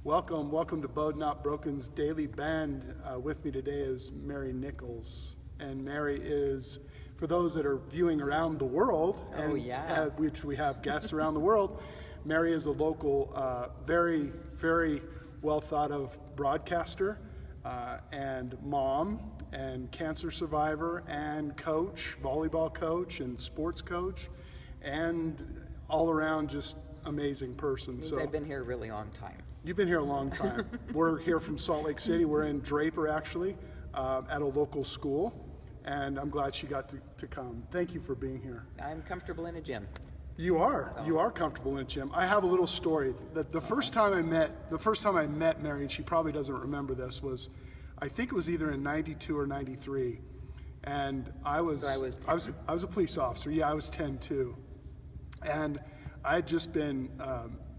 Welcome to BEAU'D Not Broken's Daily Bend. With me today is Mary Nickles. And Mary is, for those that are viewing around the world, which we have guests around the world, Mary is a local, very, very well thought of broadcaster and mom and cancer survivor and coach, volleyball coach and sports coach, and all around just amazing person. So I've been here a really long time. You've been here a long time. We're here from Salt Lake City. We're in Draper, actually, at a local school, and I'm glad she got to come. Thank you for being here. I'm comfortable in a gym. You are. So. You are comfortable in a gym. I have a little story. That the first time I met Mary, and she probably doesn't remember this, was, I think it was either in '92 or '93, and I was a police officer. Yeah, I was 10 too, and I had just been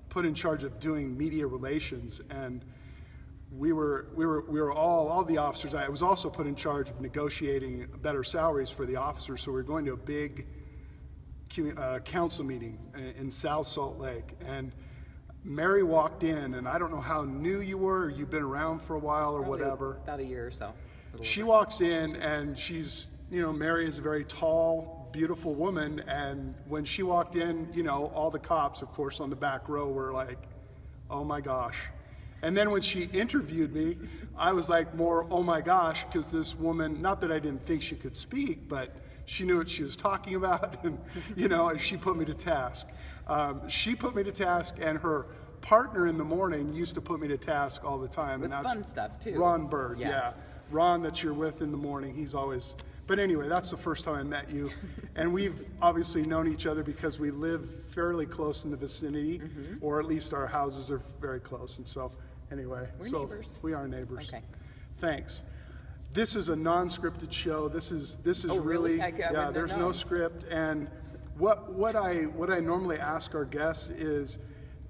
put in charge of doing media relations, and we were all the officers. I was also put in charge of negotiating better salaries for the officers. So we were going to a big council meeting in South Salt Lake, and Mary walked in, and I don't know how new you were, or you've been around for a while or whatever. About a year or so. She walks in, and she's, Mary is a very tall, beautiful woman, and when she walked in, all the cops, of course, on the back row were like, oh my gosh. And then when she interviewed me, I was like more, oh my gosh, because this woman, not that I didn't think she could speak, but she knew what she was talking about, and she put me to task. She put me to task, and her partner in the morning used to put me to task all the time. With and that's fun stuff too. Ron Bird, yeah. Ron that you're with in the morning, he's always, but anyway, that's the first time I met you. And we've obviously known each other because we live fairly close in the vicinity, or at least our houses are very close. And so anyway, we're neighbors. We are neighbors. Okay. Thanks. This is a non-scripted show. This is oh, really yeah, there's no script. And what I normally ask our guests is,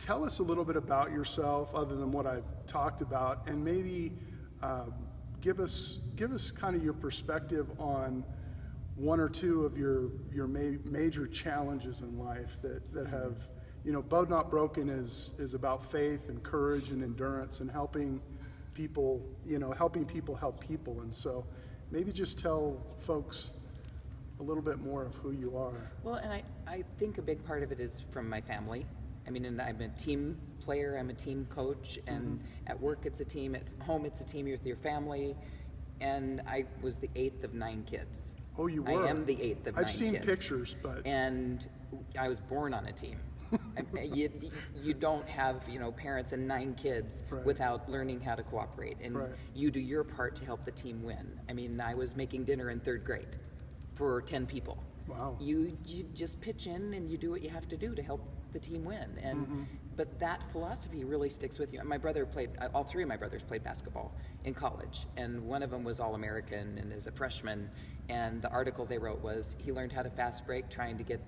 tell us a little bit about yourself other than what I've talked about, and maybe give us kind of your perspective on one or two of your major challenges in life that have, BEAU'D Not Broken is about faith and courage and endurance and helping people help people. And so maybe just tell folks a little bit more of who you are. Well, and I think a big part of it is from my family. I mean, and I'm a team player, I'm a team coach, and at work it's a team, at home it's a team with your family, and I was the 8th of 9 kids. Oh, you were? I am the 8th of 9 kids. I've seen pictures, but... And I was born on a team. You don't have, parents and 9 kids without learning how to cooperate, and you do your part to help the team win. I mean, I was making dinner in 3rd grade for 10 people. Wow. You just pitch in and you do what you have to do to help the team win. And but that philosophy really sticks with you. My brother all 3 of my brothers played basketball in college, and one of them was All-American and is a freshman, and the article they wrote was he learned how to fast break trying to get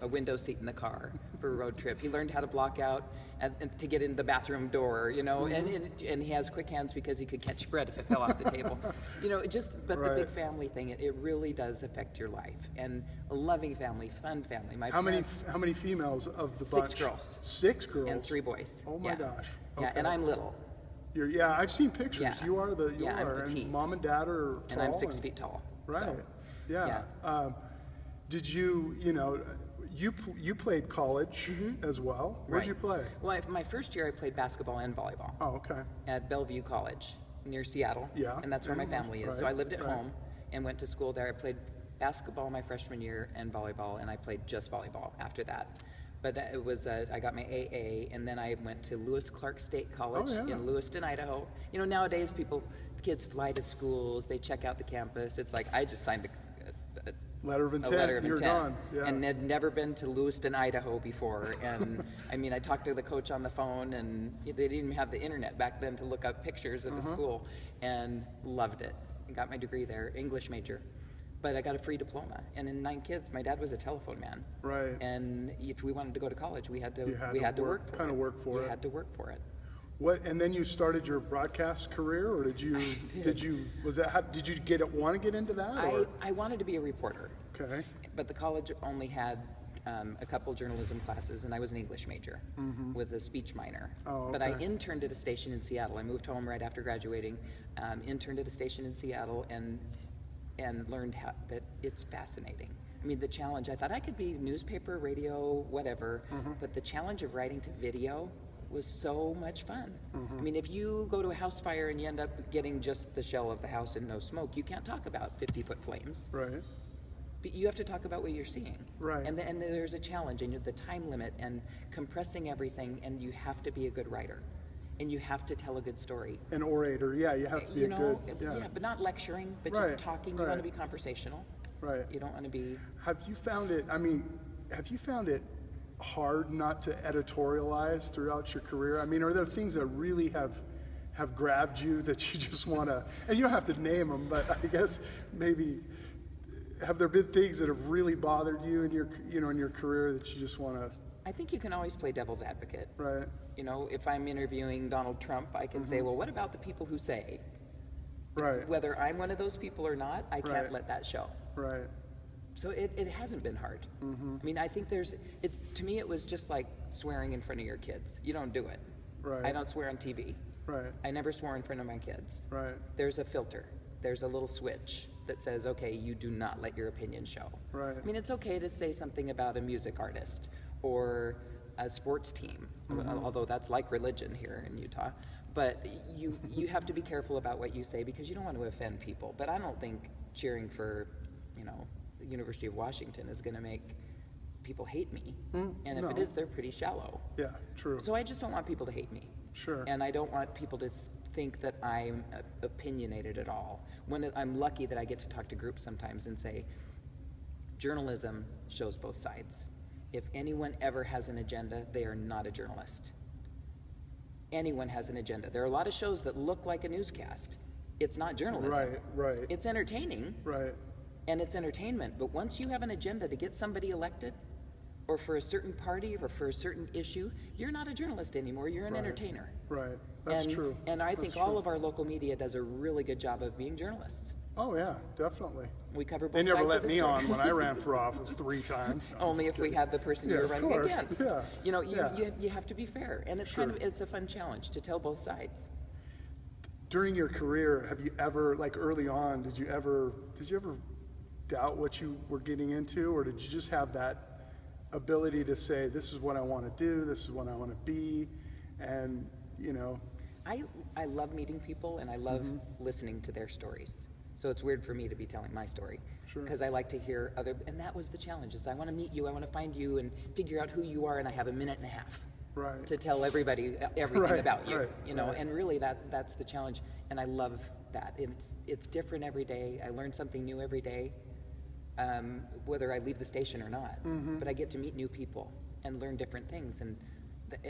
a window seat in the car for a road trip. He learned how to block out and to get in the bathroom door, and he has quick hands because he could catch bread if it fell off the table. But the big family thing, it really does affect your life. And a loving family, fun family. How many females of the bunch? 6 girls. 6 girls? And 3 boys. Oh my gosh. Okay. Yeah, and I'm little. I've seen pictures. Yeah. You are. I'm petite. And mom and dad are tall. And I'm 6 feet tall. Right. So, yeah. Did you, you played college as well? Where'd you play? Well, my first year I played basketball and volleyball. Oh, okay. At Bellevue College near Seattle. Yeah. And that's where my family is. So I lived at home and went to school there. I played basketball my freshman year and volleyball, and I played just volleyball after that. But it was, I got my AA, and then I went to Lewis Clark State College in Lewiston, Idaho. Nowadays kids fly to schools, they check out the campus. It's like, I just signed a letter of intent. You're gone. Yeah. And had never been to Lewiston, Idaho before. And I talked to the coach on the phone, and they didn't even have the internet back then to look up pictures of the school, and loved it. And got my degree there, English major. But I got a free diploma, and in 9 kids, my dad was a telephone man. Right. And if we wanted to go to college, we had to work for it. You had to work for it. What? And then you started your broadcast career, or did you? Did you? Was that? Did you want to get into that? I wanted to be a reporter. Okay. But the college only had a couple journalism classes, and I was an English major with a speech minor. Oh, But I okay. interned at a station in Seattle. I moved home right after graduating, interned at a station in Seattle, and learned that it's fascinating. I mean, the challenge, I thought I could be newspaper, radio, whatever, but the challenge of writing to video was so much fun. I mean, if you go to a house fire and you end up getting just the shell of the house and no smoke, you can't talk about 50-foot flames. Right. But you have to talk about what you're seeing. Right. And there's a challenge, and the time limit, and compressing everything, and you have to be a good writer, and you have to tell a good story. An orator, yeah, you have to be You a know, good, yeah, but not lecturing, but Right, just talking. You want right. to be conversational. Right. You don't want to be. Have you found it, I mean, have you found it hard not to editorialize throughout your career? I mean, are there things that really have grabbed you that you just want to, and you don't have to name them, but I guess maybe, have there been things that have really bothered you in your, in your career that you just want to, I think you can always play devil's advocate. right? You know, if I'm interviewing Donald Trump, I can say, well, what about the people who say? Right, Whether I'm one of those people or not, I can't Right. let that show. right, So it hasn't been hard. I mean, I think to me, it was just like swearing in front of your kids. You don't do it. Right. I don't swear on TV. right, I never swore in front of my kids. right, There's a filter. There's a little switch that says, okay, you do not let your opinion show. Right. I mean, it's okay to say something about a music artist or a sports team, although that's like religion here in Utah. But you have to be careful about what you say because you don't want to offend people. But I don't think cheering for, the University of Washington is going to make people hate me. And if it no. is, they're pretty shallow. yeah, true, So I just don't want people to hate me. sure. And I don't want people to think that I'm opinionated at all. I'm lucky that I get to talk to groups sometimes and say, journalism shows both sides. If anyone ever has an agenda, they are not a journalist. Anyone has an agenda. There are a lot of shows that look like a newscast. It's not journalism. Right, right, It's entertaining, right, and it's entertainment. But once you have an agenda to get somebody elected, or for a certain party, or for a certain issue, you're not a journalist anymore. You're an Right. entertainer. right, that's and, true. And I That's think all true. of our local media does a really good job of being journalists. Oh, yeah, definitely. We cover both They never sides let of the me story. on when I ran for office 3 times. No, I'm Only just if we kidding. had the person Yeah, you were of running course. against. Yeah, You have to be fair, and it's Sure. it's a fun challenge to tell both sides. During your career, have you ever, like early on, did you ever doubt what you were getting into, or did you just have that ability to say, this is what I want to do, this is what I want to be, and I love meeting people, and I love listening to their stories. So it's weird for me to be telling my story Sure. because I like to hear and that was the challenge. Is I want to meet you, I want to find you, and figure out who you are, and I have a minute and a half. Right. To tell everybody everything Right, about you, right, right. and really that's the challenge, and I love that. It's different every day. I learn something new every day, whether I leave the station or not. But I get to meet new people and learn different things, and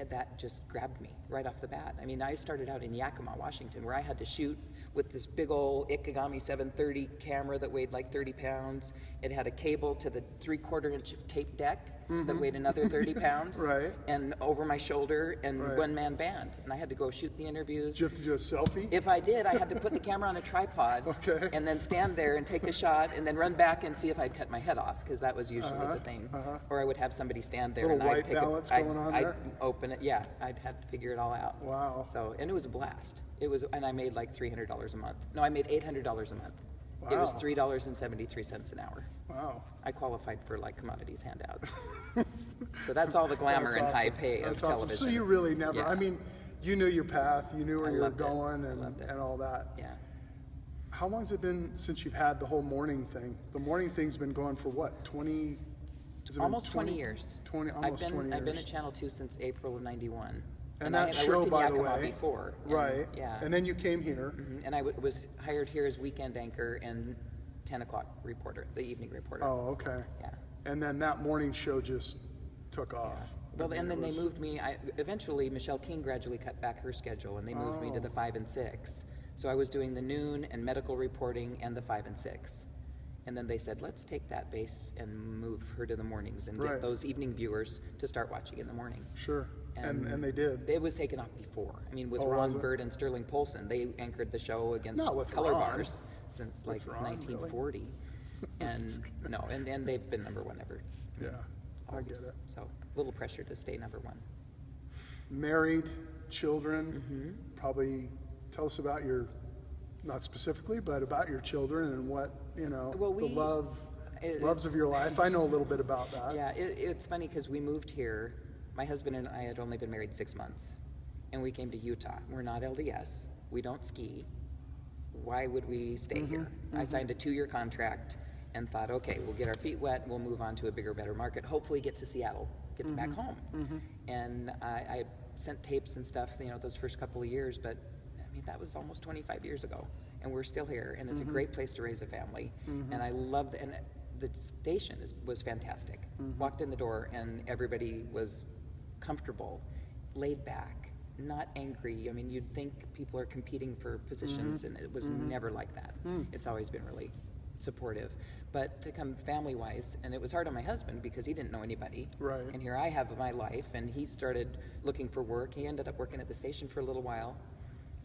that just grabbed me right off the bat. I mean, I started out in Yakima, Washington, where I had to shoot with this big old Ikegami 730 camera that weighed like 30 pounds. It had a cable to the 3/4 inch tape deck that weighed another 30 pounds. Right. And over my shoulder, and Right. one-man band. And I had to go shoot the interviews. did you have to do a selfie? If I did, I had to put the camera on a tripod Okay. and then stand there and take a shot and then run back and see if I'd cut my head off, because that was usually the thing. Or I would have somebody stand there Little and I'd white take balance I'd, going on I'd there? open it. Yeah, I'd have to figure it all out. Wow. So, and it was a blast. And I made like $300 a month. No, I made $800 a month. It was Wow. $3.73 an hour. Wow. I qualified for like commodities handouts. So that's all the glamour That's and high awesome. pay of That's awesome. television. So you really never, Yeah. I mean, you knew your path, you knew where I you were loved it. going I and, loved it. and all that. Yeah. How long's it been since you've had the whole morning thing? The morning thing's been going for what, 20? Has it been Almost 20 years. 20, almost 20 years. I've been at Channel 2 since April of '91. And I that worked show, in by the Yakima way, before. right? Yeah. And then you came here. And I was hired here as weekend anchor and 10 o'clock reporter, the evening reporter. Oh, okay. Yeah. And then that morning show just took off. Well, I mean, and then it they was- moved me. Eventually, Michelle King gradually cut back her schedule, and they moved me to the 5 and 6. So I was doing the noon and medical reporting and the 5 and 6. And then they said, let's take that base and move her to the mornings and Right. get those evening viewers to start watching in the morning. Sure. And And they did. It was taken off before. I mean, with Oh, was Ron it? Bird and Sterling Polson, they anchored the show against Not with color Ron. bars since like Ron, really? 1940. And no, and they've been #1 ever. Yeah. I get always. it. So a little pressure to stay number one. Married, children, probably tell us about your, not specifically, but about your children and what, Well, the loves of your life. I know a little bit about that. Yeah, it's funny because we moved here. My husband and I had only been married 6 months, and we came to Utah. We're not LDS. We don't ski. Why would we stay here? I signed a 2-year contract and thought, okay, we'll get our feet wet, we'll move on to a bigger, better market, hopefully get to Seattle, get back home. And I sent tapes and stuff, those first couple of years, but I mean, that was almost 25 years ago, and we're still here, and it's a great place to raise a family, and I love and the station was fantastic. Walked in the door, and everybody was comfortable, laid back, not angry. I mean, you'd think people are competing for positions, and it was never like that. It's always been really supportive. But to come family-wise, and it was hard on my husband because he didn't know anybody. Right. And here I have my life, and he started looking for work. He ended up working at the station for a little while.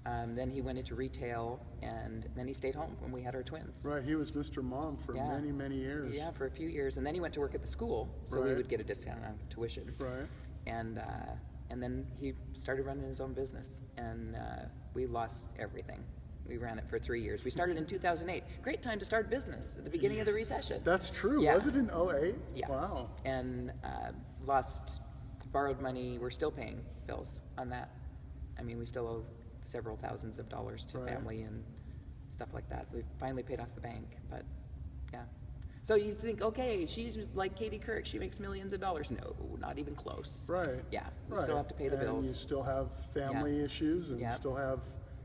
Then he went into retail, and then he stayed home when we had our twins. Right, he was Mr. Mom for Yeah. many, many years. Yeah, for a few years. And then he went to work at the school, so we Right. would get a discount on tuition. Right. And then he started running his own business, and we lost everything. We ran it for 3 years. We started in 2008. Great time to start business at the beginning of the recession. That's true. Yeah. Was it in 2008? Yeah. Wow. And borrowed money. We're still paying bills on that. I mean, we still owe several thousands of dollars to Right. family and stuff like that. We've finally paid off the bank, but yeah. So you think, okay, she's like Katie Couric, she makes millions of dollars. No, not even close. Right. Yeah, we Right. still have to pay the And bills. you still have family issues and Yeah. still have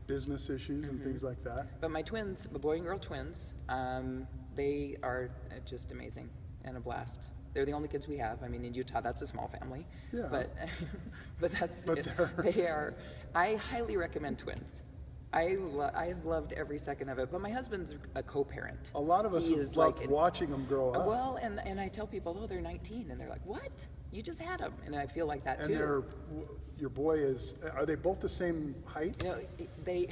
business issues and things like that. But my twins, my boy and girl twins, they are just amazing and a blast. They're the only kids we have. I mean, in Utah, that's a small family. Yeah. But that's But it. they're- They are. I highly recommend twins. I have loved every second of it. But my husband's a co-parent. A lot of us He have is loved like watching them grow up. Well, and I tell people, oh, they're 19, and they're like, what? You just had them, and I feel like that And too. your boy are they both the same height? You know, they.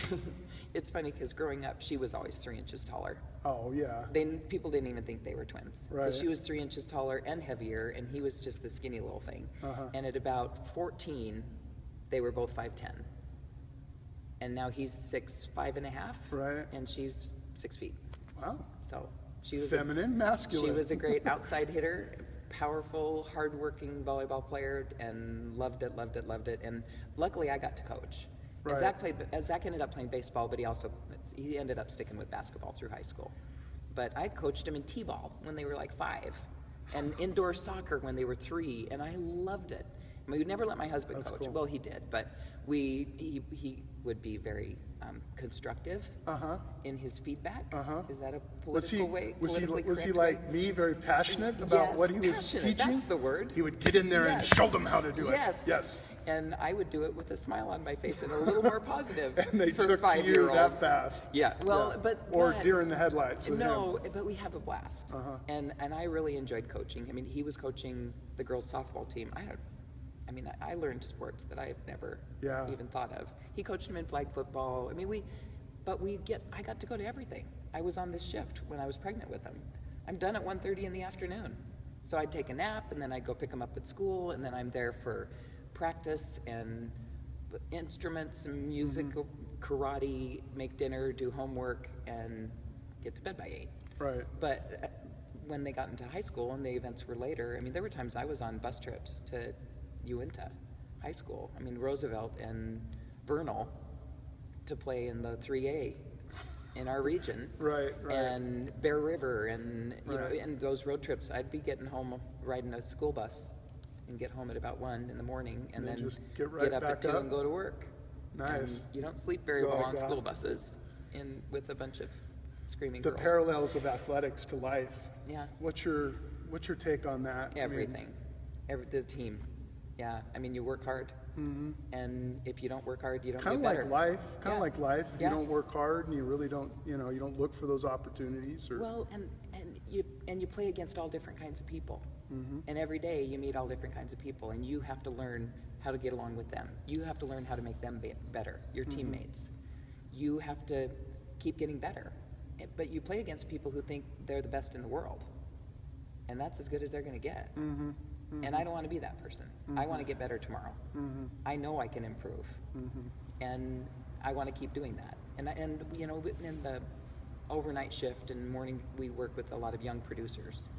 It's funny because growing up, she was always 3 inches taller. Oh, yeah. People didn't even think they were twins. Right. Because she was 3 inches taller and heavier, and he was just the skinny little thing. And at about 14, they were both 5'10". And now he's 6'5.5". Right. And she's 6 feet. Wow. So she was Feminine, masculine. She was a great outside hitter, powerful, hardworking volleyball player, and loved it. And luckily, I got to coach. And Right. Zach ended up playing baseball, but he ended up sticking with basketball through high school. But I coached him in t-ball when they were like 5, and indoor soccer when they were 3, and I loved it. I mean, we neuld never let my husband That's coach. cool. Well, he did, but he would be very constructive in his feedback. Is that a political way? Was he politically correct like way? me, very passionate about Yes, what he was passionate, teaching? that's the word. He would get in there and Yes. show them how to do it. Yes. Yes. And I would do it with a smile on my face and a little more positive. And they for took to you 5-year-olds. that fast. Yeah. Well, Yeah. but or but- deer in the headlights with no, him. but we have a blast. And I really enjoyed coaching. I mean, he was coaching the girls softball team. I learned sports that I had never Yeah. even thought of. He coached them in flag football. I mean, I got to go to everything. I was on this shift when I was pregnant with him. I'm done at 1:30 in the afternoon. So I'd take a nap, and then I'd go pick him up at school, and then I'm there for practice and instruments and music, karate, make dinner, do homework, and get to bed by 8. Right. But when they got into high school and the events were later, I mean, there were times I was on bus trips to Uinta High School. I mean, Roosevelt and Vernal to play in the 3A in our region. Right. And Bear River and, Right. and those road trips, I'd be getting home riding a school bus and get home at about 1 in the morning and then then just get right up back at 2 up. and go to work. Nice. And you don't sleep very Go well like on that. school buses with a bunch of screaming The girls. parallels of athletics to life. Yeah. What's your take on that? I mean, Everything. The team. Yeah. I mean, you work hard. And if you don't work hard, you don't kind get of better. like life. Kind Yeah. of like life. If Yeah. you don't work hard and you really don't, you don't look for those opportunities. Or Well, and you play against all different kinds of people. And every day you meet all different kinds of people, and you have to learn how to get along with them. You have to learn how to make them better, your teammates. You have to keep getting better. But you play against people who think they're the best in the world. And that's as good as they're going to get. And I don't want to be that person. I want to get better tomorrow. I know I can improve. And I want to keep doing that. And you know, in the overnight shift and morning, we work with a lot of young producers.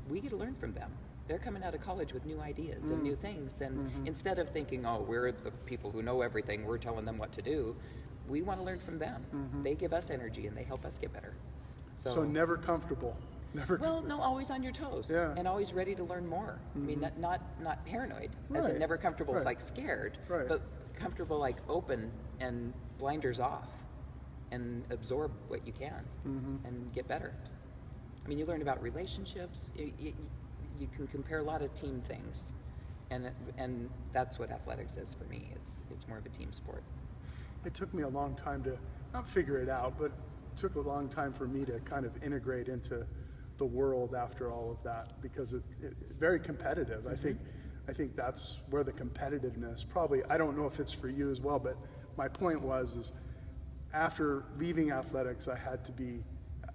We get to learn from them. They're coming out of college with new ideas and new things. And instead of thinking, oh, we're the people who know everything, we're telling them what to do, we want to learn from them. They give us energy and they help us get better. So never comfortable. Never. Well, no, always on your toes, and always ready to learn more. I mean, not paranoid, as in never comfortable, like scared, but comfortable, like open and blinders off, and absorb what you can, and get better. I mean, you learn about relationships. You can compare a lot of team things, and that's what athletics is for me. It's more of a team sport. It took me a long time to not figure it out, but it took a long time for me to kind of integrate into the world after all of that, because it very competitive. I think that's where the competitiveness probably, I don't know if it's for you as well, but my point is after leaving athletics, I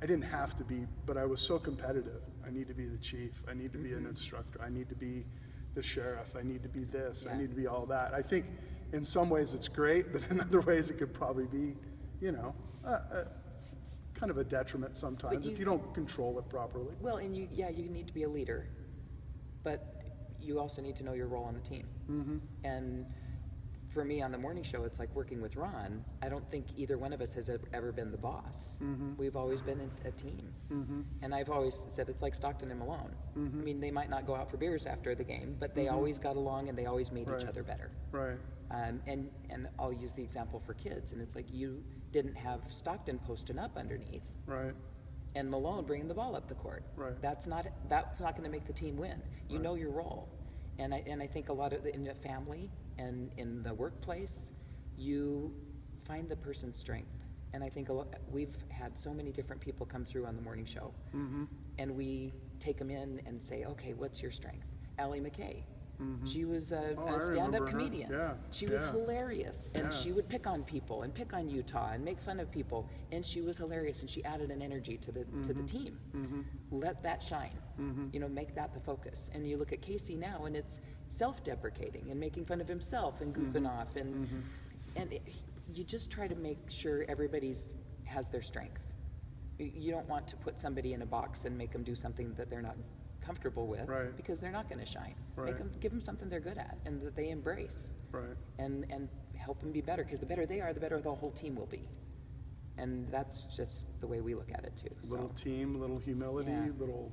didn't have to be, but I was so competitive. I need to be the chief, I need to be an instructor, I need to be the sheriff, I need to be this, I need to be all that. I think in some ways it's great, but in other ways it could probably be, you know, kind of a detriment sometimes if you don't control it properly. Well, and you need to be a leader, but you also need to know your role on the team. And for me on the morning show, it's like working with Ron. I don't think either one of us has ever been the boss. We've always been a team. And I've always said it's like Stockton and Malone. I mean, they might not go out for beers after the game, but they always got along and they always made each other better. Right. And I'll use the example for kids, and it's like you didn't have Stockton posting up underneath. Right. And Malone bringing the ball up the court. Right. That's not going to make the team win. You know your role. And I think a lot of in the family and in the workplace, you find the person's strength. And I think we've had so many different people come through on the morning show, and we take them in and say, okay, what's your strength? Allie McKay. She was a stand-up comedian. She was hilarious, and she would pick on people and pick on Utah and make fun of people, and she was hilarious, and she added an energy to the team. Let that shine. You know, make that the focus. And you look at Casey now, and it's self-deprecating and making fun of himself and goofing off, and you just try to make sure everybody's has their strength. You don't want to put somebody in a box and make them do something that they're not comfortable with, because they're not going to shine. Give them something they're good at and that they embrace, and help them be better, because the better they are, the better the whole team will be. And that's just the way we look at it too. Little team, little humility, little,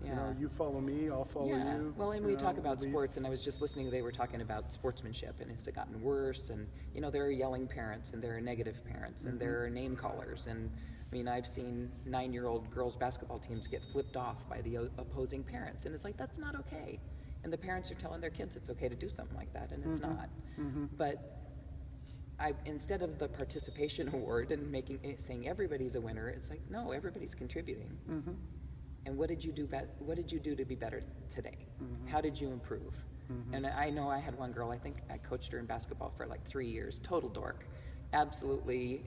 you know, you follow me, I'll follow you. Well, and we talk about sports, and I was just listening, they were talking about sportsmanship, and has it gotten worse? And, you know, there are yelling parents, and there are negative parents, and there are name callers, and I mean, I've seen 9-year-old girls basketball teams get flipped off by the opposing parents, and it's like, that's not okay. And the parents are telling their kids it's okay to do something like that, and it's not. But instead of the participation award and saying everybody's a winner, it's like, no, everybody's contributing. And what did you do? What did you do to be better today? How did you improve? And I know I had one girl. I think I coached her in basketball for like 3 years. Total dork. Absolutely,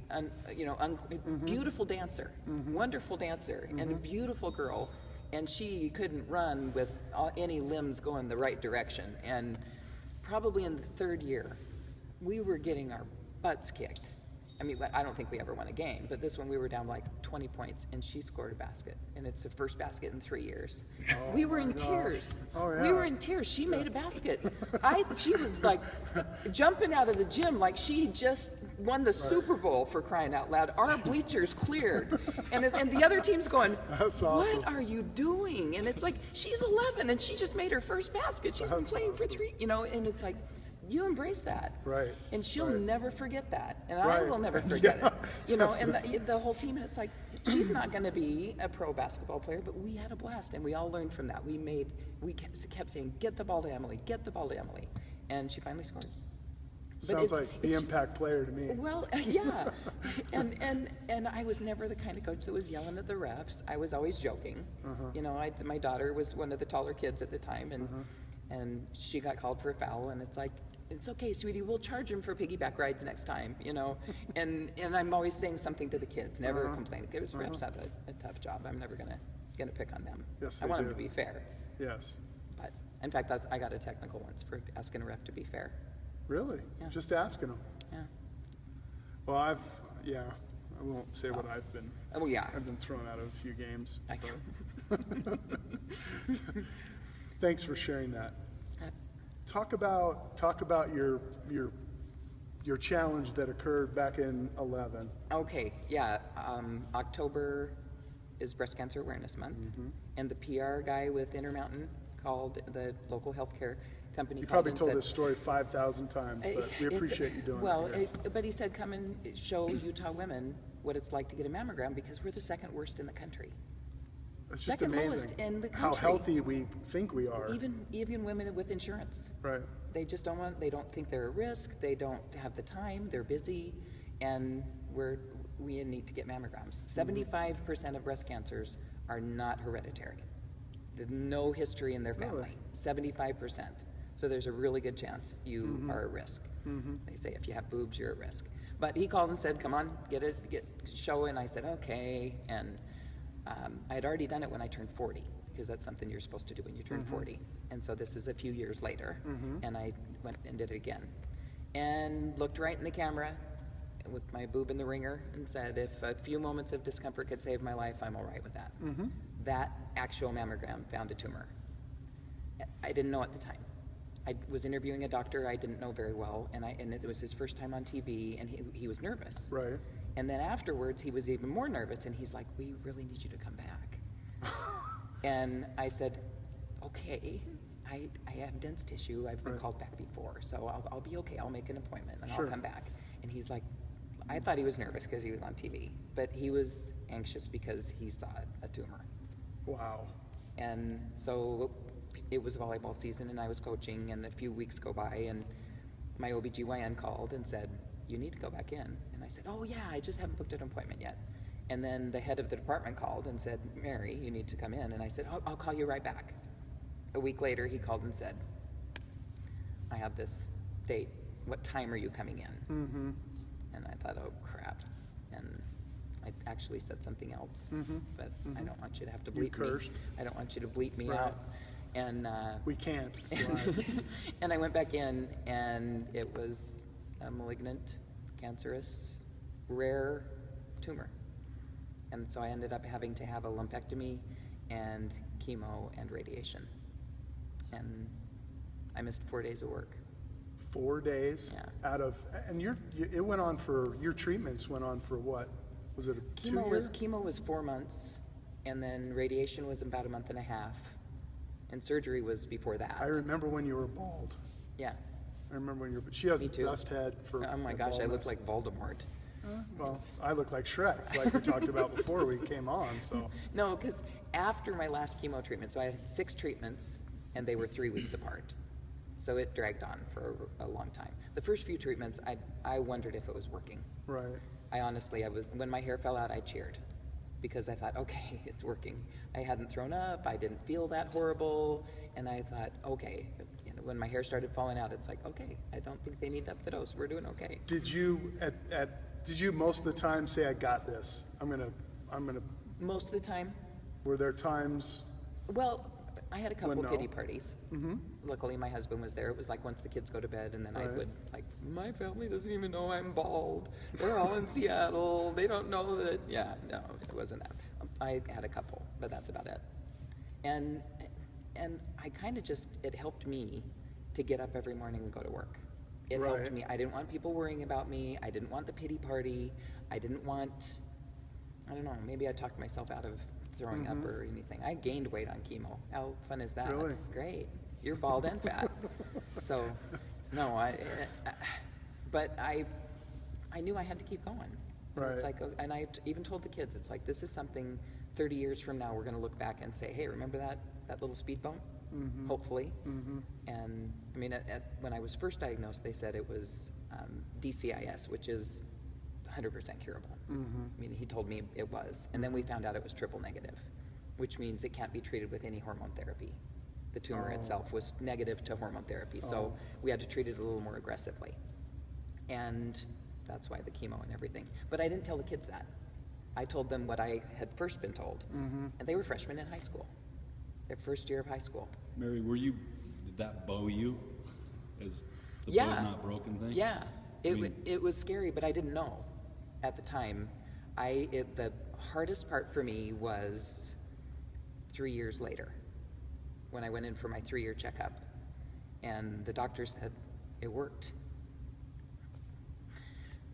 beautiful dancer, wonderful dancer, and a beautiful girl, and she couldn't run with any limbs going the right direction. And probably in the 3rd year, we were getting our butts kicked. I mean, I don't think we ever won a game, but this one we were down like 20 points, and she scored a basket, and it's the first basket in 3 years. We were in tears. We were in tears. She made a basket. She was like jumping out of the gym like she just won the Super Bowl, for crying out loud. Our bleachers cleared, and the other team's going, That's awesome. What are you doing? And it's like, she's 11, and she just made her first basket. She's been playing for 3, you know, and it's like, you embrace that, and she'll never forget that, and I will never forget it, you know. And the whole team, and it's like, she's not going to be a pro basketball player, but we had a blast, and we all learned from that. We kept saying, get the ball to Emily, get the ball to Emily, and she finally scored. Sounds like the impact player to me. Well, yeah, and I was never the kind of coach that was yelling at the refs. I was always joking. You know, my daughter was one of the taller kids at the time, and she got called for a foul, and it's like, it's okay, sweetie, we'll charge him for piggyback rides next time, you know. And I'm always saying something to the kids, never complaining. Because refs have a tough job. I'm never gonna pick on them. Yes, I want them to be fair. Yes. But In fact, I got a technical once for asking a ref to be fair. Really? Yeah. Just asking them. Yeah. Well, I won't say what I've been. Oh, yeah. I've been thrown out of a few games. I Thanks for sharing that. Uh, Talk about your challenge that occurred back in 11. Okay, yeah. October is Breast Cancer Awareness Month, and the PR guy with Intermountain called the local healthcare company. You called probably and told said, this story 5,000 times, but we appreciate you doing well, it. Here. but he said, come and show Utah women what it's like to get a mammogram because we're the second worst in the country. It's just second amazing lowest in the how country. healthy we think we are. Even women with insurance. Right. They just they don't think they're a risk, they don't have the time, they're busy, and we need to get mammograms. 75% of breast cancers are not hereditary. There's no history in their family. 75%. So there's a really good chance you are at risk. They say if you have boobs, you're at risk. But he called and said, come on, show, and I said, okay. And I had already done it when I turned 40, because that's something you're supposed to do when you turn 40. And so this is a few years later, and I went and did it again. And looked right in the camera with my boob in the ringer and said, if a few moments of discomfort could save my life, I'm all right with that. That actual mammogram found a tumor. I didn't know at the time. I was interviewing a doctor I didn't know very well, and it was his first time on TV, and he was nervous. Right. And then afterwards, he was even more nervous, and he's like, we really need you to come back. And I said, okay, I have dense tissue. I've been called back before, so I'll be okay. I'll make an appointment, and I'll come back. And he's like, I thought he was nervous because he was on TV, but he was anxious because he saw a tumor. Wow. And so it was volleyball season, and I was coaching, and a few weeks go by, and my OBGYN called and said, you need to go back in. And I said, oh yeah, I just haven't booked an appointment yet. And then the head of the department called and said, Mary, you need to come in. And I said, I'll call you right back. A week later, he called and said, I have this date. What time are you coming in? And I thought, oh crap. And I actually said something else, but I don't want you to have to bleep me. I don't want you to bleep me out. And we can't. It's live. and I went back in, and it was a malignant, cancerous, rare tumor. And so I ended up having to have a lumpectomy and chemo and radiation. And I missed 4 days of work. 4 days? Yeah. Out of, and it went on for, your treatments went on for what? Was it a 2 years? Chemo was 4 months, and then radiation was about a month and a half, and surgery was before that. I remember when you were bald. Yeah. I remember when you were, she has Me the too. best head for Oh my the gosh, I look baldness. like Voldemort. Well, I look like Shrek, like we talked about before we came on, so. No, because after my last chemo treatment, so I had 6 treatments, and they were 3 weeks apart. So it dragged on for a long time. The first few treatments, I wondered if it was working. Right. I honestly, when my hair fell out, I cheered, because I thought, okay, it's working. I hadn't thrown up, I didn't feel that horrible, and I thought, okay. And when my hair started falling out, it's like, okay, I don't think they need to up the dose. We're doing okay. Did you, did you most of the time say, I got this? I'm gonna, Most of the time, were there times? well, I had a couple no. pity parties. Luckily, my husband was there. It was like once the kids go to bed, and then I would, like, my family doesn't even know I'm bald. They're all in Seattle. They don't know that. Yeah, no, it wasn't that. I had a couple, but that's about it. And I kind of just, it helped me to get up every morning and go to work. It helped me. I didn't want people worrying about me. I didn't want the pity party. I didn't want, I don't know, maybe I talked myself out of throwing up or anything. I gained weight on chemo. How fun is that? Really? Great. You're bald and fat. So, no, but I knew I had to keep going. And it's like, and I even told the kids, it's like, this is something 30 years from now, we're going to look back and say, hey, remember that little speed bump? Hopefully. And I mean, when I was first diagnosed, they said it was DCIS, which is 100% curable. I mean, he told me it was. And then we found out it was triple negative, which means it can't be treated with any hormone therapy. The tumor itself was negative to hormone therapy, so we had to treat it a little more aggressively. And that's why the chemo and everything. But I didn't tell the kids that. I told them what I had first been told. And they were freshmen in high school, their first year of high school. Mary, were you that bow you as the Yeah. bowed not broken thing? Yeah, I mean- it was scary, but I didn't know at the time. The hardest part for me was 3 years later, when I went in for my 3-year checkup, and the doctor said it worked.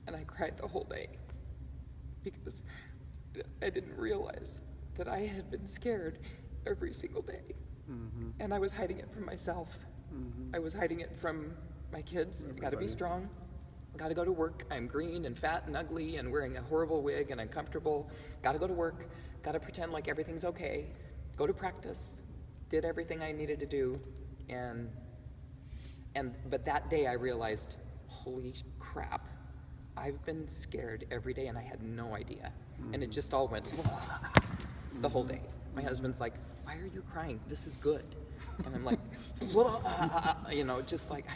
And I cried the whole day because I didn't realize that I had been scared every single day. And I was hiding it from myself. I was hiding it from my kids. You gotta be strong. Gotta go to work. I'm green and fat and ugly and wearing a horrible wig and uncomfortable. Gotta go to work. Gotta pretend like everything's okay. Go to practice. Did everything I needed to do. But that day I realized, holy crap, I've been scared every day and I had no idea. And it just all went the whole day. My husband's like, why are you crying? This is good. And I'm like, you know, just like,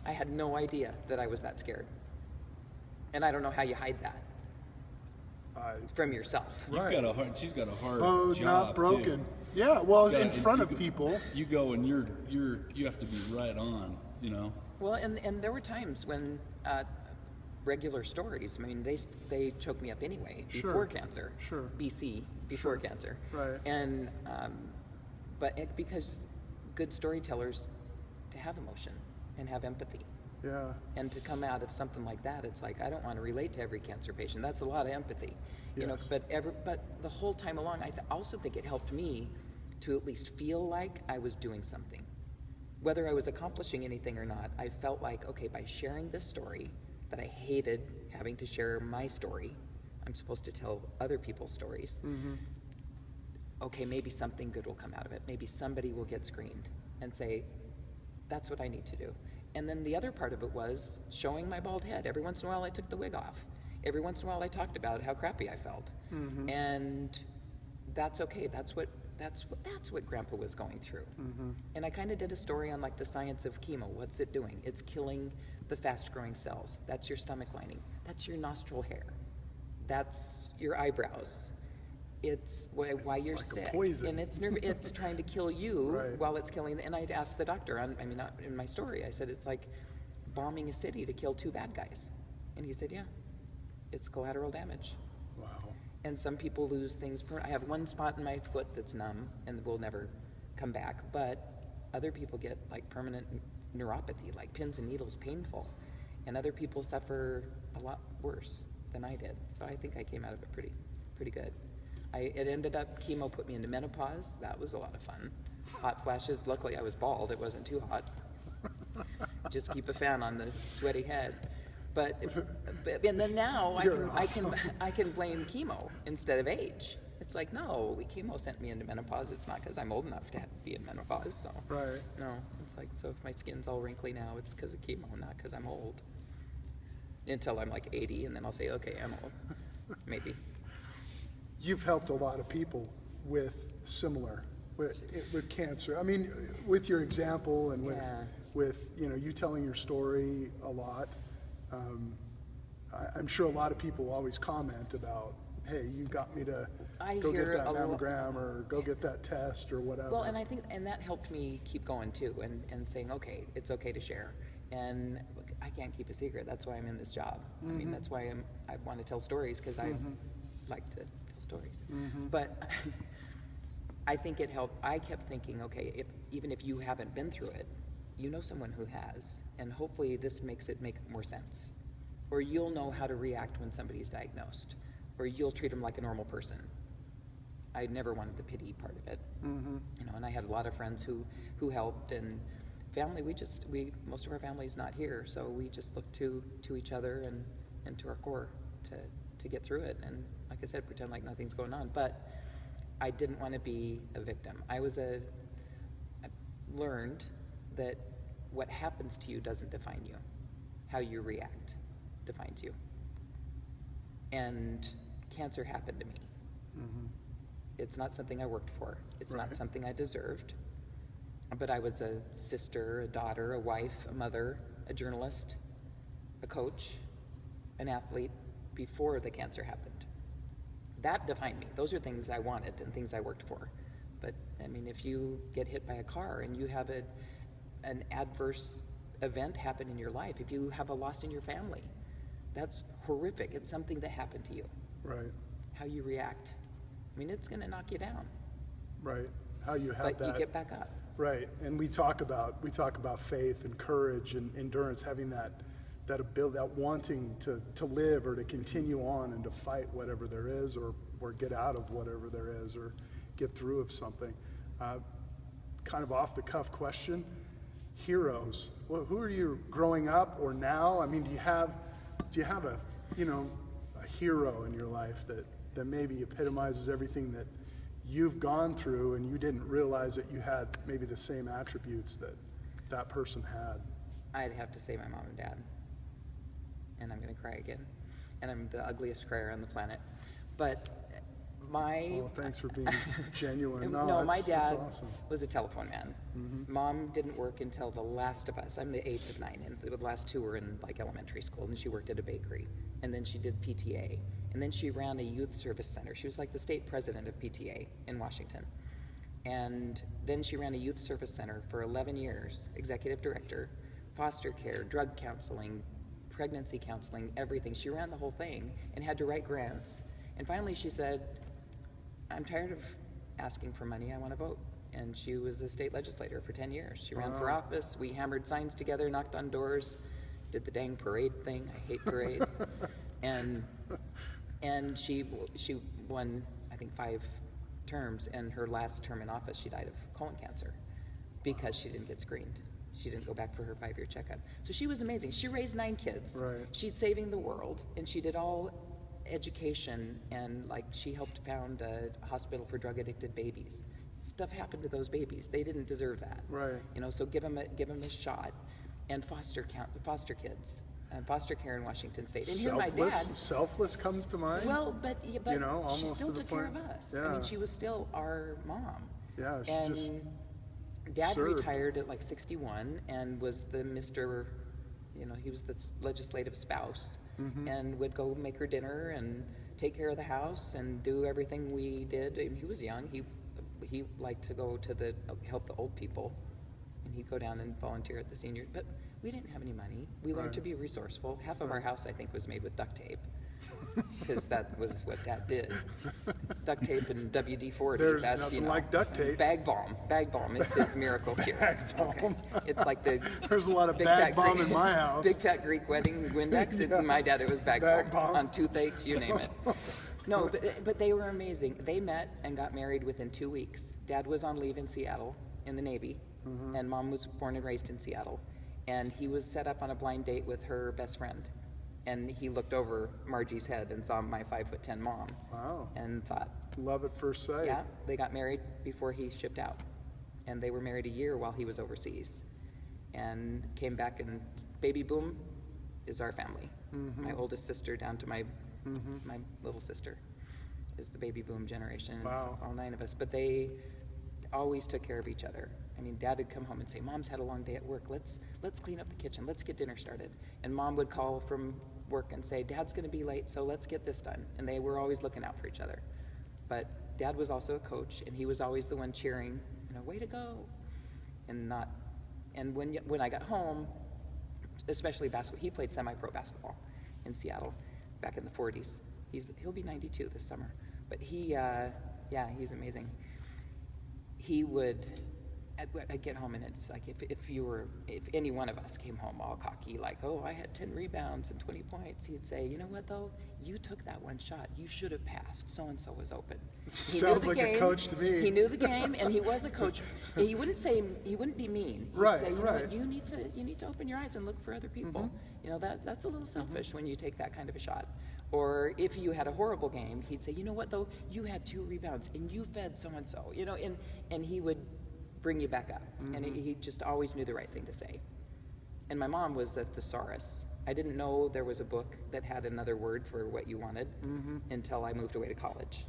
I had no idea that I was that scared. And I don't know how you hide that from yourself. She's got a hard Bowed, job not broken. too. Yeah, well, You in gotta- front you of go- people. You go and you have to be right on, you know. Well, and there were times when regular stories, I mean, they choked me up anyway before Sure. cancer. Sure. BC, before cancer. Right. And, because good storytellers, to have emotion and have empathy. Yeah. And to come out of something like that, it's like, I don't want to relate to every cancer patient. That's a lot of empathy, you know. Yes. But the whole time along, I also think it helped me to at least feel like I was doing something. Whether I was accomplishing anything or not, I felt like, okay, by sharing this story that I hated having to share my story, I'm supposed to tell other people's stories. Okay, maybe something good will come out of it. Maybe somebody will get screened and say, that's what I need to do. And then the other part of it was showing my bald head. Every once in a while I took the wig off. Every once in a while I talked about how crappy I felt. And that's okay. That's what Grandpa was going through. And I kind of did a story on like the science of chemo. What's it doing? It's killing the fast-growing cells. That's your stomach lining. That's your nostril hair. That's your eyebrows. It's why you're like a sick, poison. and it's trying to kill you Right. while it's killing. And I asked the doctor, in my story, I said it's like bombing a city to kill 2 bad guys, and he said, yeah, it's collateral damage. Wow. And some people lose things. I have one spot in my foot that's numb and will never come back, but other people get like permanent neuropathy, like pins and needles, painful, and other people suffer a lot worse than I did. So I think I came out of it pretty good. It ended up, chemo put me into menopause. That was a lot of fun. Hot flashes. Luckily, I was bald. It wasn't too hot. Just keep a fan on the sweaty head. But and then now You're awesome. I can blame chemo instead of age. It's like, no, chemo sent me into menopause. It's not because I'm old enough to be in menopause. So Right. no, it's like, so if my skin's all wrinkly now, it's because of chemo, not because I'm old. Until I'm like 80, and then I'll say, okay, I'm old, maybe. You've helped a lot of people with cancer. I mean, with your example and Yeah. with you telling your story a lot. I'm sure a lot of people always comment about, hey, you got me to I go get hear that a lo- mammogram or go get that test or whatever. Well, and I think, and that helped me keep going too, and saying, okay, it's okay to share. And look, I can't keep a secret. That's why I'm in this job. I mean, that's why I want to tell stories, because I like to tell stories. But I think it helped. I kept thinking, okay, even if you haven't been through it, you know someone who has, and hopefully this makes it make more sense. Or you'll know how to react when somebody's diagnosed, or you'll treat them like a normal person. I never wanted the pity part of it, and I had a lot of friends who helped, and family. Most of our family's not here, so we just look to each other and to our core to get through it, and like I said, pretend like nothing's going on. But I didn't want to be a victim. I learned that what happens to you doesn't define you. How you react defines you. And cancer happened to me. It's not something I worked for. It's not something I deserved. But I was a sister, a daughter, a wife, a mother, a journalist, a coach, an athlete before the cancer happened. That defined me. Those are things I wanted and things I worked for. But I mean, if you get hit by a car and you have an adverse event happen in your life, if you have a loss in your family, that's horrific. It's something that happened to you. Right. How you react. I mean, it's going to knock you down. Right. How you have But that. you get back up. Right. And we talk about faith and courage and endurance, having that ability, that wanting to live or to continue on and to fight whatever there is, or get out of whatever there is, or get through of something. Kind of off the cuff question, heroes. Well, who are you growing up or now? I mean, do you have a hero in your life that maybe epitomizes everything that you've gone through and you didn't realize that you had maybe the same attributes that person had? I'd have to say my mom and dad. And I'm going to cry again. And I'm the ugliest crier on the planet. But Well, thanks for being genuine. No, my dad awesome. was a telephone man. Mom didn't work until the last of us. I'm the 8th of 9, and the last 2 were in like elementary school, and she worked at a bakery. And then she did PTA. And then she ran a youth service center. She was like the state president of PTA in Washington. And then she ran a youth service center for 11 years, executive director, foster care, drug counseling, pregnancy counseling, everything. She ran the whole thing and had to write grants. And finally she said, I'm tired of asking for money, I want to vote. And she was a state legislator for 10 years. She ran for office, we hammered signs together, knocked on doors, did the dang parade thing. I hate parades. and she won, I think, 5 terms, and her last term in office, she died of colon cancer because she didn't get screened. She didn't go back for her 5-year checkup. So she was amazing. She raised 9 kids. Right. She's saving the world, and she did all education, and like she helped found a hospital for drug addicted babies. Stuff happened to those babies. They didn't deserve that. Right. So give them a shot. And foster kids, foster care in Washington State. And here my dad. Selfless comes to mind. Well, but she almost still to the took care of point. us. Yeah. I mean, she was still our mom. Yeah, she And just Dad served. retired at like 61 and was the Mr. He was the legislative spouse, and would go make her dinner and take care of the house and do everything we did. I mean, he was young. He liked to go to help the old people, and he'd go down and volunteer at the senior. But we didn't have any money. We learned to be resourceful. Half of our house, I think, was made with duct tape, because that was what Dad did. Duct tape and WD-40. There's that's nothing like duct tape. Bag balm. Bag balm is his miracle cure. Bag balm. Okay. It's like the There's a lot of big bag fat balm Greek- in my house. Big fat Greek wedding Windex. Yeah. My dad, it was bag Bag balm. balm. On toothaches, you name it. No, but they were amazing. They met and got married within 2 weeks. Dad was on leave in Seattle in the Navy, and Mom was born and raised in Seattle. And he was set up on a blind date with her best friend. And he looked over Margie's head and saw my 5'10" mom. Wow. And thought, Love at first sight. yeah, they got married before he shipped out. And they were married a year while he was overseas. And came back, and baby boom is our family. My oldest sister down to my little sister is the baby boom generation. And it's Wow. all 9 of us. But they always took care of each other. I mean, Dad would come home and say, Mom's had a long day at work. Let's clean up the kitchen. Let's get dinner started. And Mom would call from work and say, Dad's going to be late, so let's get this done. And they were always looking out for each other. But Dad was also a coach, and he was always the one cheering, way to go. And when I got home, especially basketball, he played semi-pro basketball in Seattle back in the 40s. He'll be 92 this summer. But he's amazing. He would, I'd get home, and it's like if any one of us came home all cocky, like, oh, I had 10 rebounds and 20 points, he'd say, you know what though, you took that one shot, you should have passed, so-and-so was open. He knew Sounds the like a game. coach to me. He knew the game, and he was a coach. He wouldn't be mean. He'd Right, say, you know right. what, you need to open your eyes and look for other people. That's a little selfish when you take that kind of a shot. Or if you had a horrible game, he'd say, you know what though, you had 2 rebounds and you fed so-and-so, and he would bring you back up. And he just always knew the right thing to say. And my mom was a thesaurus. I didn't know there was a book that had another word for what you wanted until I moved away to college.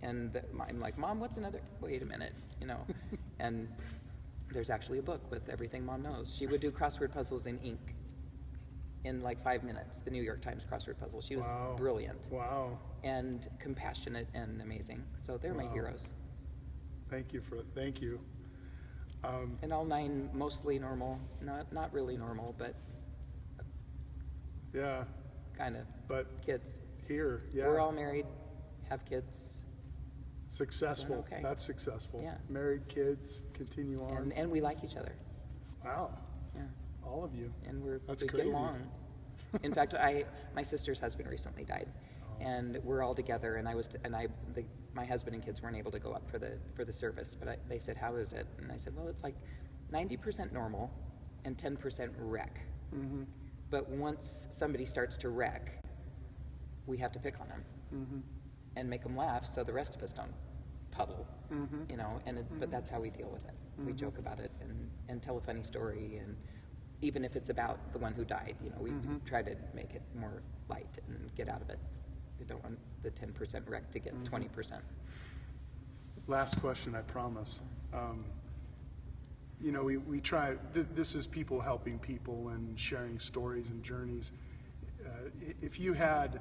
And I'm like, Mom, what's another? Wait a minute, And there's actually a book with everything Mom knows. She would do crossword puzzles in ink in like 5 minutes, the New York Times crossword puzzle. She was Wow. brilliant Wow. and compassionate and amazing. So they're my heroes. Thank you. And all 9 mostly normal, not really normal, but Yeah, kind of but kids. here, yeah. We're all married, have kids, Successful. okay. That's successful. Yeah. Married, kids, continue on. and we like each other. Wow, Yeah, all of you. and That's we crazy. get along. In fact, my sister's husband recently died, and we're all together. And my husband and kids weren't able to go up for the service, but they said, "How is it?" And I said, "Well, it's like 90% normal and 10% wreck. But once somebody starts to wreck, we have to pick on them and make them laugh, so the rest of us don't puddle, you know. But that's how we deal with it. We joke about it and tell a funny story, and even if it's about the one who died, you know, we try to make it more light and get out of it. We don't want the 10% wreck to get 20%. Last question, I promise. You know, we try, this is people helping people and sharing stories and journeys. If you had,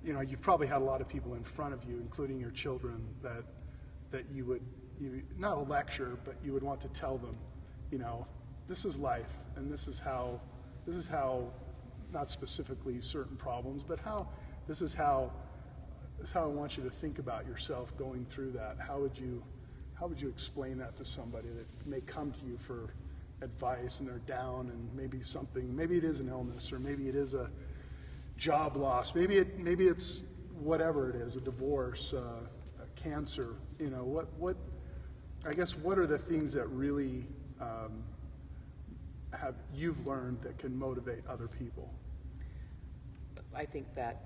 you know, you've probably had a lot of people in front of you, including your children, that you would, not a lecture, but you would want to tell them, you know, this is life, and this is how, not specifically certain problems, but this is how I want you to think about yourself going through that. How would you explain that to somebody that may come to you for advice and they're down, and maybe it is an illness, or maybe it is a job loss, maybe it's whatever it is, a divorce, a cancer, you know, what are the things that really you've learned that can motivate other people? I think that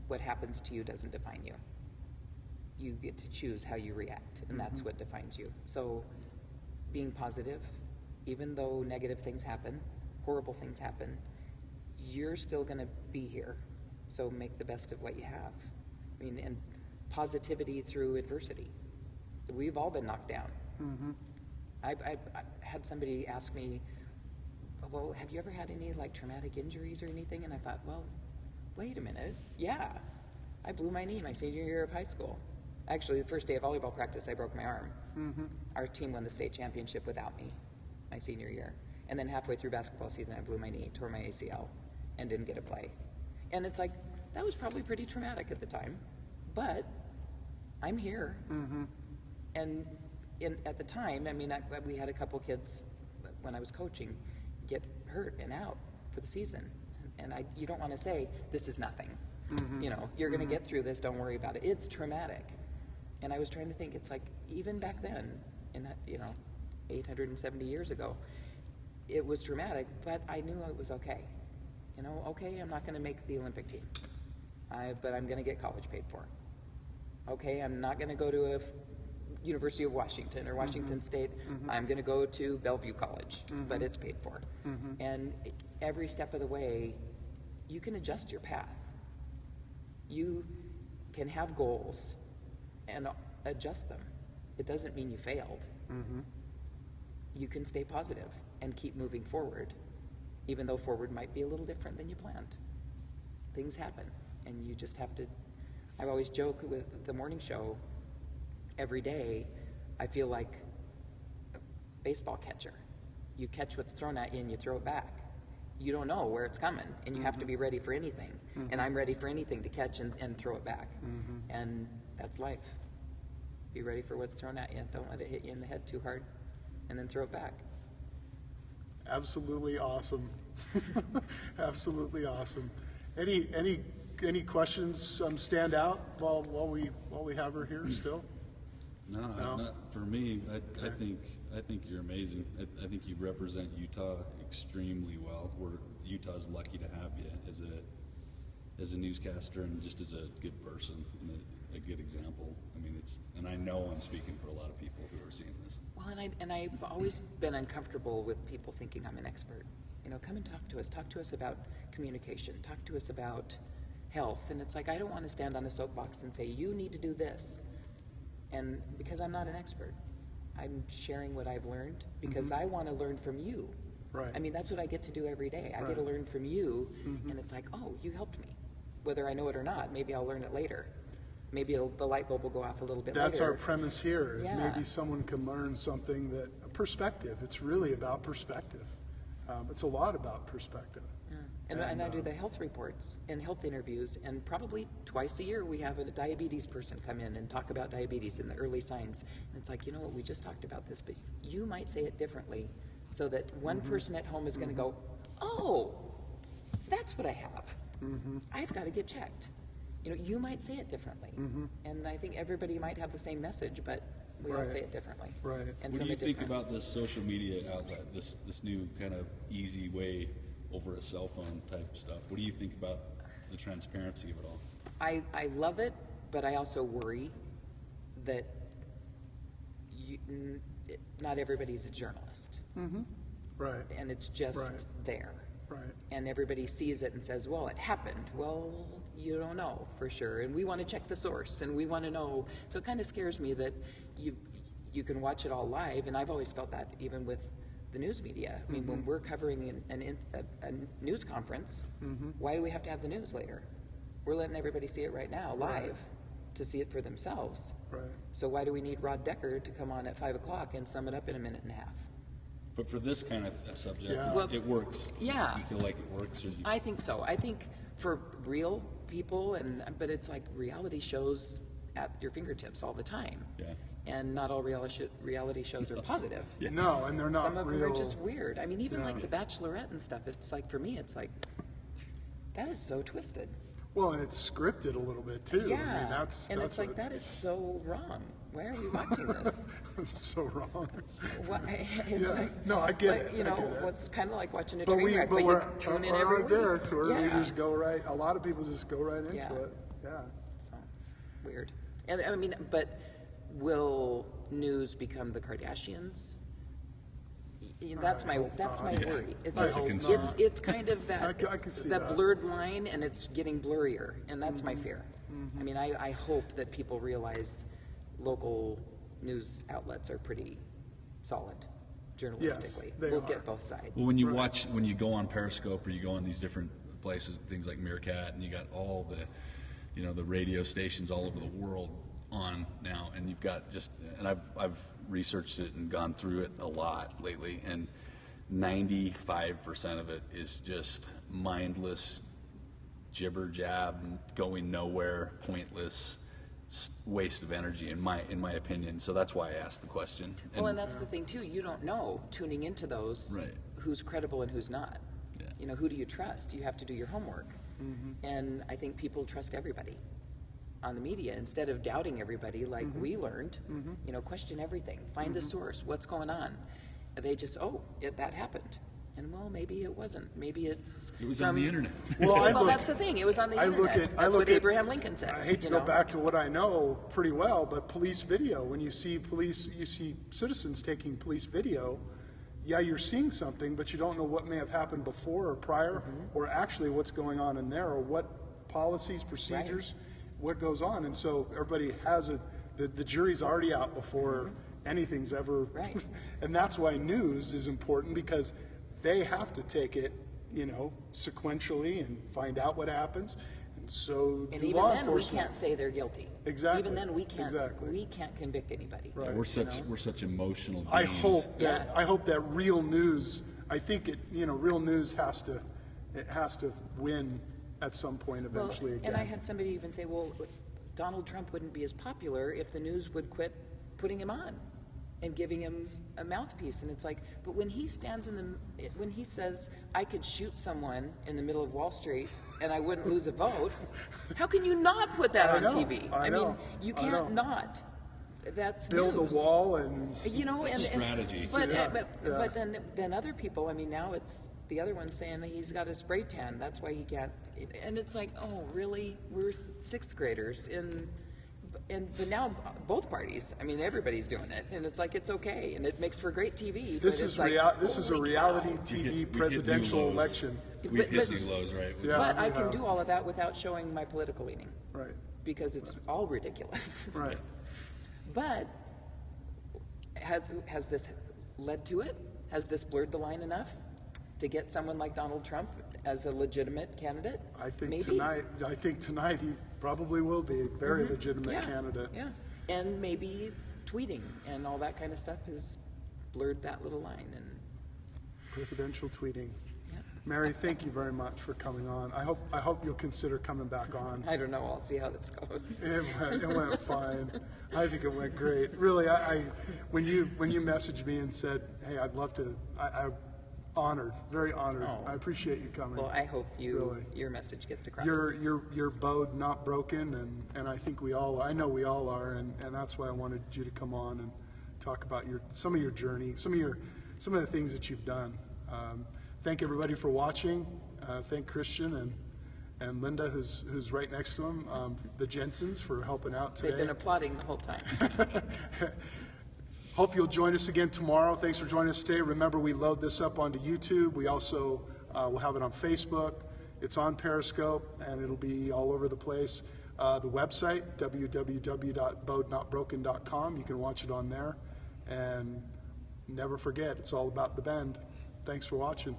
what happens to you doesn't define you. You get to choose how you react, and that's what defines you. So being positive, even though negative things happen, horrible things happen, you're still going to be here. So make the best of what you have. I mean, and positivity through adversity. We've all been knocked down. I had somebody ask me, well, have you ever had any like traumatic injuries or anything? And I thought, well, wait a minute. Yeah, I blew my knee my senior year of high school. Actually, the first day of volleyball practice, I broke my arm. Our team won the state championship without me my senior year. And then halfway through basketball season, I blew my knee, tore my ACL, and didn't get to play. And it's like, that was probably pretty traumatic at the time, but I'm here. And at the time, I mean, we had a couple kids when I was coaching get hurt and out for the season. And you don't want to say, this is nothing. You know, you're going to get through this, don't worry about it. It's traumatic. And I was trying to think, it's like, even back then, in that, you know, 870 years ago, it was traumatic, but I knew it was okay. You know, okay, I'm not going to make the Olympic team, but I'm going to get college paid for. Okay, I'm not going to go to a University of Washington or Washington State. I'm going to go to Bellevue College, but it's paid for. And every step of the way, you can adjust your path. You can have goals and adjust them. It doesn't mean you failed. You can stay positive and keep moving forward, even though forward might be a little different than you planned. Things happen, and you just have to. I always joke with the morning show, every day I feel like a baseball catcher. You catch what's thrown at you and you throw it back. You don't know where it's coming, and you have to be ready for anything. And I'm ready for anything to catch and throw it back. And that's life. Be ready for what's thrown at you. Don't let it hit you in the head too hard, and then throw it back. Absolutely awesome. Absolutely awesome. Any questions stand out while we have her here still? No, not for me. I think you're amazing. I think you represent Utah extremely well. Utah's lucky to have you as a newscaster and just as a good person and a good example. I mean, and I know I'm speaking for a lot of people who are seeing this. Well, and I've always been uncomfortable with people thinking I'm an expert. You know, come and talk to us. Talk to us about communication. Talk to us about health. And it's like, I don't want to stand on a soapbox and say, you need to do this. And because I'm not an expert, I'm sharing what I've learned because I want to learn from you. Right. I mean, that's what I get to do every day. I get to learn from you, and it's like, oh, you helped me. Whether I know it or not, maybe I'll learn it later. maybe the light bulb will go off a little bit That's later. our premise here, is Yeah. maybe someone can learn something that, perspective. It's really about perspective. It's a lot about perspective. And I do the health reports and health interviews, and probably twice a year we have a diabetes person come in and talk about diabetes and the early signs. And it's like, you know what, we just talked about this, but you might say it differently, so that one person at home is going to go, oh, that's what I have. I've got to get checked. You know, you might say it differently. And I think everybody might have the same message, but we all Right. say it differently. Right. And What from do you a think different- about this social media outlet, this new kind of easy way over a cell phone type stuff? What do you think about the transparency of it all? I love it, but I also worry that not everybody's a journalist, Right, and it's just Right. there. right. And everybody sees it and says, well, it happened. Well, you don't know for sure, and we want to check the source, and we want to know. So it kind of scares me that you can watch it all live, and I've always felt that even with the news media. I mean, when we're covering a news conference, why do we have to have the news later? We're letting everybody see it right now, live, to see it for themselves. Right. So why do we need Rod Decker to come on at 5 o'clock and sum it up in a minute and a half? But for this kind of a subject, Yeah. Well, it works. yeah. You feel like it works, or you, I think so. I think for real people, but it's like reality shows at your fingertips all the time. Yeah. And not all reality shows are positive. No, and they're not Some of real. them are just weird. I mean, even Yeah. like The Bachelorette and stuff, it's like, for me, it's like, that is so twisted. Well, and it's scripted a little bit too. Yeah. I mean, that's it's like, what- that is so wrong. Why are we watching this? It's so wrong. What, it's Yeah. like, No, I get but, it. you I know, get it. it's kind of like watching a But train we, wreck, but but we're, you tune in we're every right week. there, where we Yeah. just go right. A lot of people just go right into Yeah. it. Yeah. So weird. And I mean, but will news become the Kardashians? That's my worry. It's I like, hope it's kind of that I can see that that. blurred line, and it's getting blurrier, and that's my fear. I mean, I hope that people realize local news outlets are pretty solid journalistically. they We'll are. get both sides. well, when you go on Periscope, or you go on these different places, things like Meerkat, and you got all the radio stations all over the world on now, and you've got and I've researched it and gone through it a lot lately, and 95% of it is just mindless jibber jab, going nowhere, pointless waste of energy, in my opinion. So that's why I asked the question. Well, and that's the thing too. You don't know, tuning into those, Right. who's credible and who's not. Yeah. You know, who do you trust? You have to do your homework. And I think people trust everybody on the media instead of doubting everybody like we learned. You know, question everything. Find the source. What's going on? They just, that happened. And well, maybe it wasn't. Maybe it was on the internet. Well, that's the thing. It was on the internet. That's what Abraham Lincoln said. I hate to you go know? back to what I know pretty well, but police video. When you see citizens taking police video. Yeah, you're seeing something, but you don't know what may have happened before or prior, or actually what's going on in there, or what policies, procedures, what goes on. And so everybody has the jury's already out before anything's ever. Right. And that's why news is important, because they have to take it, sequentially and find out what happens. And so And do even law then, we enforcement. can't say they're guilty. Exactly. Even then, we can't. Exactly. We can't convict anybody. Right. We're such emotional beings. I hope that Yeah. I hope that real news. I think real news has to win at some point eventually again. And I had somebody even say, well, Donald Trump wouldn't be as popular if the news would quit putting him on and giving him a mouthpiece. And it's like, but when he stands when he says, I could shoot someone in the middle of Wall Street and I wouldn't lose a vote, how can you not put that I on know, TV? I mean, know, you I can't know. not. That's Build news. a wall and And Strategy. But, Yeah, but then other people. I mean, now it's the other one saying that he's got a spray tan. That's why he can't. And it's like, oh, really? We're sixth graders but now both parties. I mean, everybody's doing it, and it's like it's okay, and it makes for great TV. this but is it's like, this is a holy reality cow. We hit TV new presidential lows. election. We've hit But- new lows, right? Yeah. But I we can have. do all of that without showing my political leaning, Right. because it's all ridiculous. Right. But has this led to it? Has this blurred the line enough to get someone like Donald Trump as a legitimate candidate? I think Maybe. tonight he probably will be a very legitimate Yeah, candidate. Yeah, and maybe tweeting and all that kind of stuff has blurred that little line. And Presidential tweeting. yeah. Mary, thank you very much for coming on. I hope you'll consider coming back on. I don't know. I'll see how this goes. It went fine. I think it went great. Really, when you messaged me and said, "Hey, I'd love to," I'm honored, very honored. Oh. I appreciate you coming. Well, I hope Really. your message gets across. You're BEAU'D, not broken, and I think I know we all are, and that's why I wanted you to come on and talk about some of your journey, some of the things that you've done. Thank everybody for watching. Thank Christian and Linda, who's right next to him, the Jensens, for helping out today. They've been applauding the whole time. Hope you'll join us again tomorrow. Thanks for joining us today. Remember, we load this up onto YouTube. We also will have it on Facebook. It's on Periscope, and it'll be all over the place. The website, www.beaudnotbroken.com. You can watch it on there. And never forget, it's all about the Bend. Thanks for watching.